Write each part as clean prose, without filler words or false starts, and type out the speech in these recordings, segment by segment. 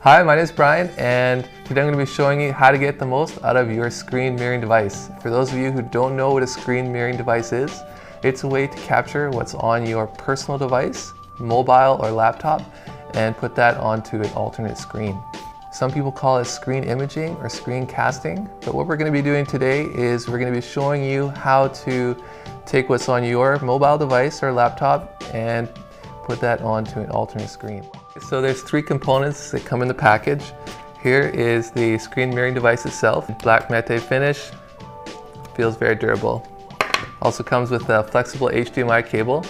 Hi, my name is Brian, and today I'm going to be showing you how to get the most out of your screen mirroring device. For those of you who don't know what a screen mirroring device is, it's a way to capture what's on your personal device, mobile or laptop, and put that onto an alternate screen. Some people call it screen imaging or screen casting, but what we're going to be doing today is we're going to be showing you how to take what's on your mobile device or laptop and put that onto an alternate screen. So there's three components that come in the package. Here is the screen mirroring device itself. Black matte finish, feels very durable. Also comes with a flexible HDMI cable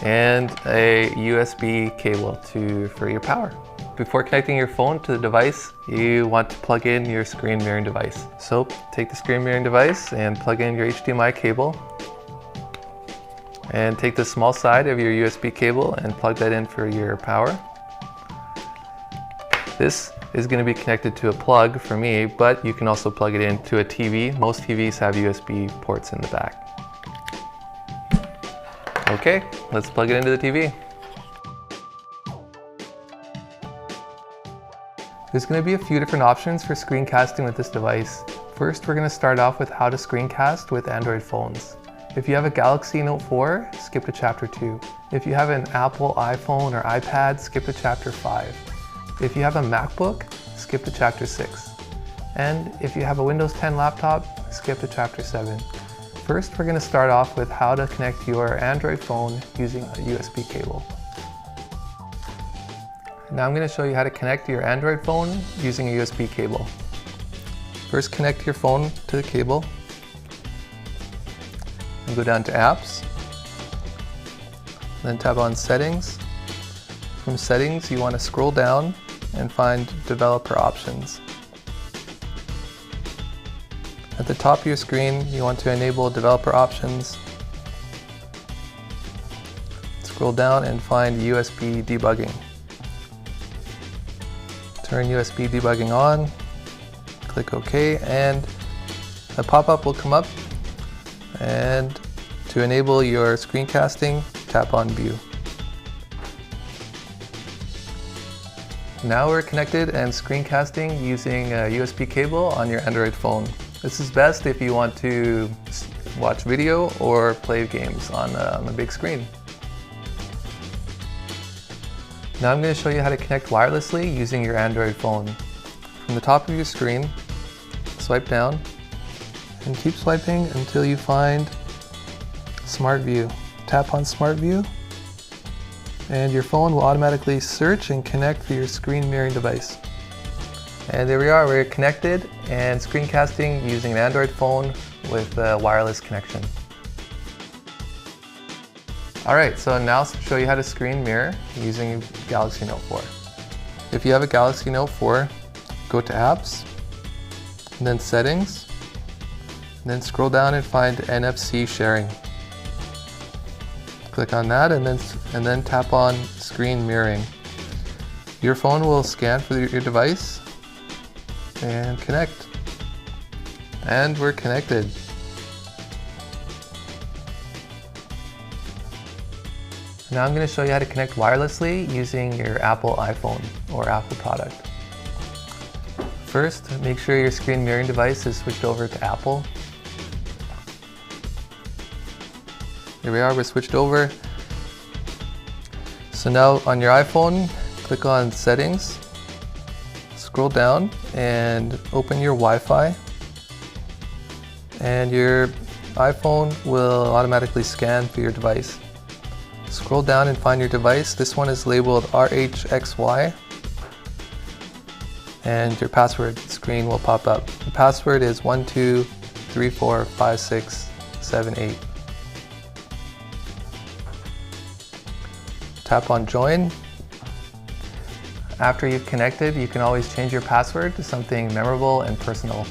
and a USB cable for your power. Before connecting your phone to the device, you want to plug in your screen mirroring device. So take the screen mirroring device and plug in your HDMI cable. And take the small side of your USB cable and plug that in for your power. This is going to be connected to a plug for me, but you can also plug it into a TV. Most TVs have USB ports in the back. Okay, let's plug it into the TV. There's going to be a few different options for screencasting with this device. First, we're going to start off with how to screencast with Android phones. If you have a Galaxy Note 4, skip to Chapter 2. If you have an Apple iPhone or iPad, skip to Chapter 5. If you have a MacBook, skip to Chapter 6. And if you have a Windows 10 laptop, skip to Chapter 7. First, we're going to start off with how to connect your Android phone using a USB cable. Now I'm going to show you how to connect your Android phone using a USB cable. First, connect your phone to the cable. And go down to Apps, then tap on Settings. From Settings, you want to scroll down and find Developer Options. At the top of your screen, you want to enable Developer Options. Scroll down and find USB debugging. Turn USB debugging on, click OK, and a pop-up will come up. And to enable your screencasting, tap on View. Now we're connected and screencasting using a USB cable on your Android phone. This is best if you want to watch video or play games on a big screen. Now I'm going to show you how to connect wirelessly using your Android phone. From the top of your screen, swipe down and keep swiping until you find Smart View. Tap on Smart View and your phone will automatically search and connect to your screen mirroring device. And there we are, we're connected and screencasting using an Android phone with a wireless connection. Alright, so now I'll show you how to screen mirror using Galaxy Note 4. If you have a Galaxy Note 4, go to Apps, and then Settings, and then scroll down and find NFC sharing. Click on that and then tap on screen mirroring. Your phone will scan for your device and connect. And we're connected. Now I'm going to show you how to connect wirelessly using your Apple iPhone or Apple product. First, make sure your screen mirroring device is switched over to Apple. Here we are, we're switched over. So now on your iPhone, click on Settings, scroll down and open your Wi-Fi. And your iPhone will automatically scan for your device. Scroll down and find your device. This one is labeled RHXY. And your password screen will pop up. The password is 12345678. Tap on Join. After you've connected, you can always change your password to something memorable and personal.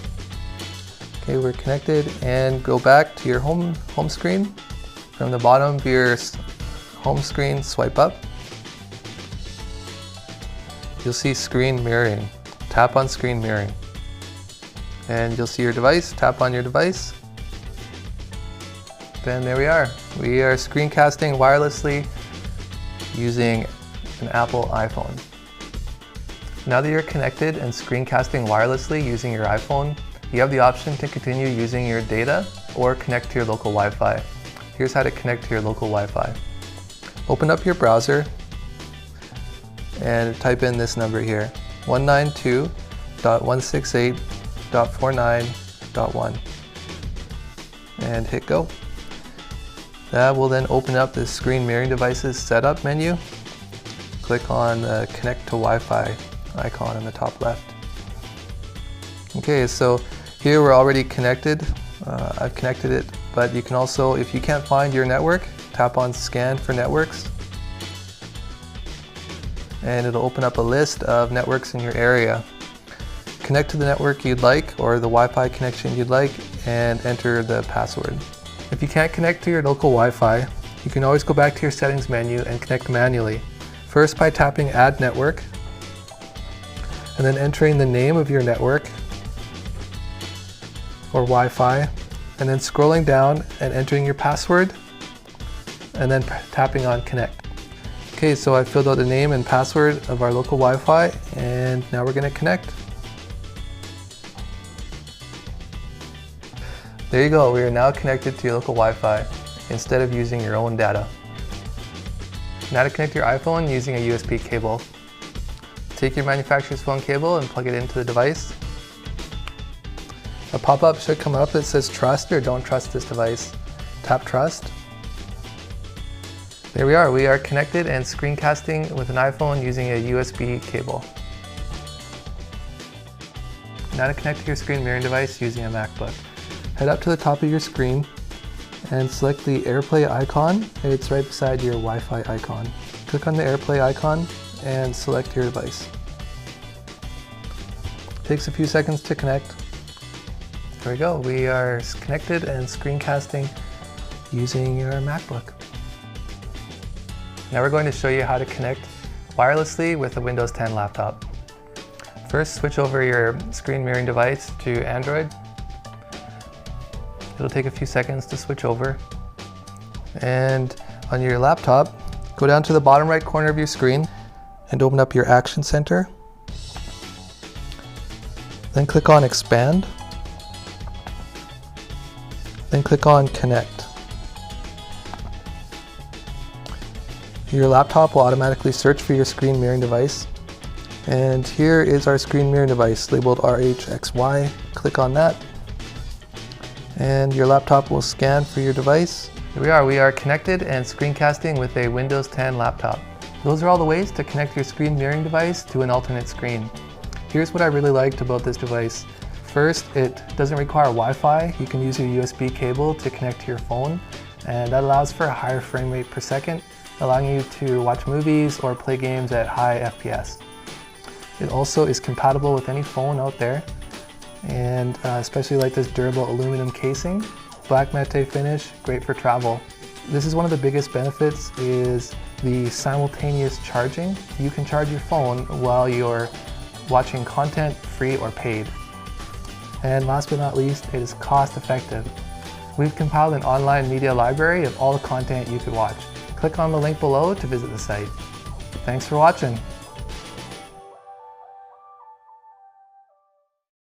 Okay, we're connected and go back to your home screen. From the bottom of your home screen, swipe up. You'll see screen mirroring. Tap on screen mirroring. And you'll see your device. Tap on your device. Then there we are. We are screencasting wirelessly using an Apple iPhone. Now that you're connected and screencasting wirelessly using your iPhone, you have the option to continue using your data or connect to your local Wi-Fi. Here's how to connect to your local Wi-Fi. Open up your browser and type in this number here, 192.168.49.1, and hit go. That will then open up the Screen Mirroring Devices setup menu. Click on the Connect to Wi-Fi icon on the top left. Okay, so here we're already connected. I've connected it, but you can also, if you can't find your network, tap on Scan for Networks, and it'll open up a list of networks in your area. Connect to the network you'd like or the Wi-Fi connection you'd like and enter the password. If you can't connect to your local Wi-Fi, you can always go back to your settings menu and connect manually. First by tapping Add Network, and then entering the name of your network or Wi-Fi, and then scrolling down and entering your password, and then tapping on Connect. Okay, so I filled out the name and password of our local Wi-Fi, and now we're going to connect. There you go, we are now connected to your local Wi-Fi instead of using your own data. Now to connect your iPhone using a USB cable. Take your manufacturer's phone cable and plug it into the device. A pop-up should come up that says trust or don't trust this device. Tap trust. There we are connected and screencasting with an iPhone using a USB cable. Now to connect to your screen mirroring device using a MacBook. Head up to the top of your screen and select the AirPlay icon. It's right beside your Wi-Fi icon. Click on the AirPlay icon and select your device. Takes a few seconds to connect. There we go, we are connected and screencasting using your MacBook. Now we're going to show you how to connect wirelessly with a Windows 10 laptop. First, switch over your screen mirroring device to Android. It'll take a few seconds to switch over. And on your laptop, go down to the bottom right corner of your screen and open up your Action Center. Then click on Expand. Then click on Connect. Your laptop will automatically search for your screen mirroring device. And here is our screen mirroring device labeled RHXY. Click on that. And your laptop will scan for your device. Here we are connected and screencasting with a Windows 10 laptop. Those are all the ways to connect your screen mirroring device to an alternate screen. Here's what I really liked about this device. First, it doesn't require Wi-Fi. You can use your USB cable to connect to your phone, and that allows for a higher frame rate per second, allowing you to watch movies or play games at high FPS. It also is compatible with any phone out there, and especially like this durable aluminum casing. Black matte finish, great for travel. This is one of the biggest benefits is the simultaneous charging. You can charge your phone while you're watching content, free or paid. And last but not least, it is cost effective. We've compiled an online media library of all the content you could watch. Click on the link below to visit the site. Thanks for watching.